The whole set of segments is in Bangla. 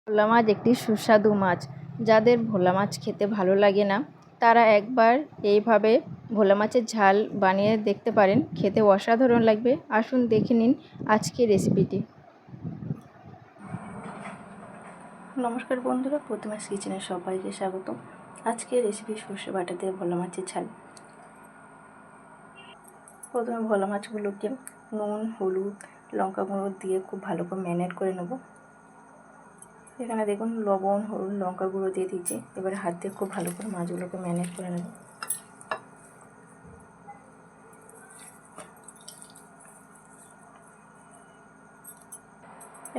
ভোলা মাছ একটি সুস্বাদু মাছ। যাদের ভোলা মাছ খেতে ভালো লাগে না তারা একবার এইভাবে ভোলা মাছের ঝাল বানিয়ে দেখতে পারেন, খেতে অসাধারণ লাগবে। আসুন দেখে নিন আজকের রেসিপিটি। নমস্কার বন্ধুরা, প্রতিমাস কিচেনে সবাইকে স্বাগত। আজকের রেসিপি সর্ষে বাটা দিয়ে ভোলা মাছের ঝাল। প্রথমে ভোলা মাছগুলোকে নুন, হলুদ, লঙ্কা গুঁড়ো দিয়ে খুব ভালো করে ম্যারিনেট করে নেব। এখানে দেখুন লবণ, হলুদ, লঙ্কা গুঁড়ো দিয়ে দিয়েছি। এবারে হাত দিয়ে খুব ভালো করে মাছগুলোকে ম্যারিনেট করে নেব।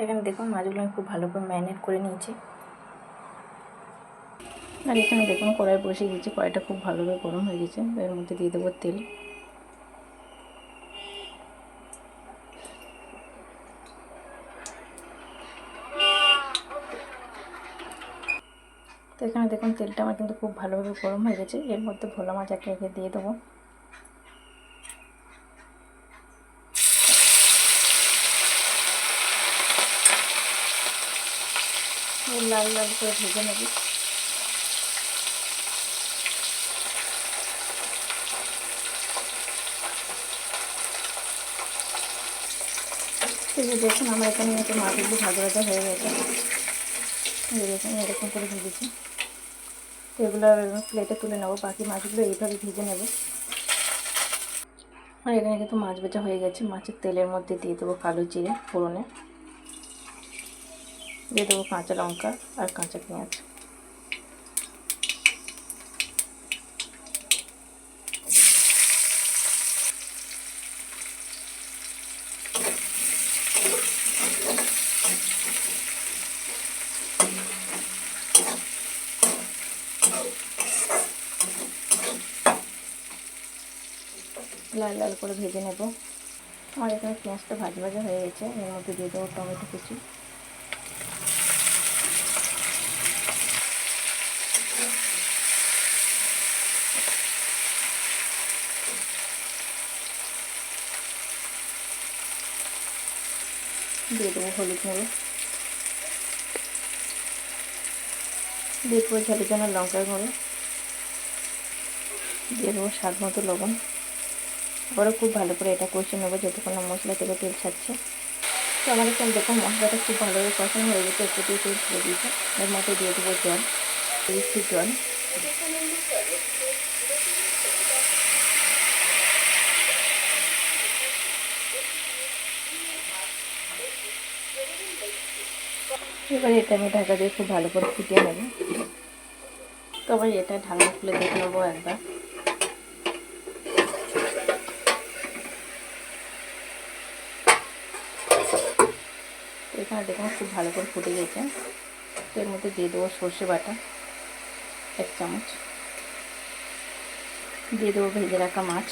এখানে দেখুন মাছগুলো আমি খুব ভালো করে ম্যারিনেট করে নিয়েছি। আর এখানে দেখুন কড়াই বসিয়ে দিয়েছি। কড়াইটা খুব ভালোভাবে গরম হয়ে গেছে। এর মধ্যে দিয়ে দেবো তেল। তো এখানে দেখুন তেলটা আমার কিন্তু খুব ভালোভাবে গরম হয়ে গেছে। এর মধ্যে ভোলা মাছ একে একে দিয়ে দেবো। লাল লাল করে ভেজে নেব। দেখুন আমার এখানে একটু মাছগুলো ভাজা ভাজা হয়ে গেছে। দেখুন এরকম করে ভেজেছি। তো এগুলো প্লেটে তুলে নেবো। বাকি মাছগুলো এইভাবে ভেজে নেব। আর এখানে কিন্তু মাছ ভাজা হয়ে গেছে। মাছের তেলের মধ্যে দিয়ে দেবো কালো জিরে ফোড়নে, দিয়ে দেবো কাঁচা লঙ্কা আর কাঁচা পেঁয়াজ। লাল লাল করে ভেজে নেব। আমার এখানে পেঁয়াজটা ভাজা ভাজা হয়ে গেছে। এর মধ্যে দিয়ে দেবো টমেটো কুচি, দিয়ে দেবো হলুদ গুঁড়ো, দিয়ে দেবো ঝালের জন্য লঙ্কার গুঁড়ো, দিয়ে দেবো স্বাদ মতো লবণ। আবারও খুব ভালো করে এটা কষিয়ে নেবো যতক্ষণ না মশলা থেকে তেল ছাড়ছে। তো আমার এখানে দেখুন মশলাটা খুব ভালোভাবে কষানো হয়ে গেছে। একটু দিয়ে তেল ছেড়ে দিয়েছে। এর মধ্যে দিয়ে দেবো জল, দিচ্ছি জল। এবারে এটা আমি ঢাকা দিয়ে খুব ভালো করে ফুটিয়ে নেব। তো আবার এটা ঢাকনা খুলে দেখে নেবো একবার। তো এখানে দেখুন খুব ভালো করে ফুটে গেছে। তো এর মধ্যে দিয়ে দেবো সর্ষে বাটা 1 চামচ, দিয়ে দেবো ভেজে রাখা মাছ,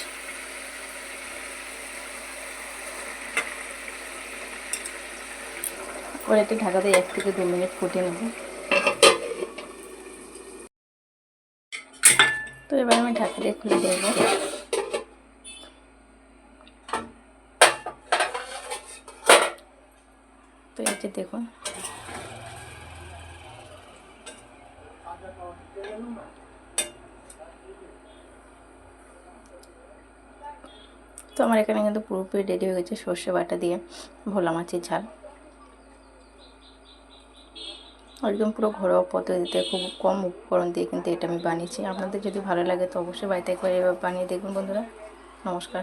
এবার এটা ঢাকা দিয়ে 1 থেকে 2 মিনিট ফুটিয়ে নেব। তো এবার আমি ঢাকা দিয়ে খুলে দেব। তো এই যে দেখুন তো আমার এখানে কিন্তু পুরোপুরি রেডি হয়ে গেছে সর্ষে বাটা দিয়ে ভোলা মাছের ঝাল। একদম পুরো ঘরোয়া পদ্ধতিতে খুব কম উপকরণ দিয়ে কিন্তু এটা আমি বানিয়েছি। আপনাদের যদি ভালো লাগে তো অবশ্যই বাড়িতে একবার এভাবে বানিয়ে দেখুন বন্ধুরা। নমস্কার।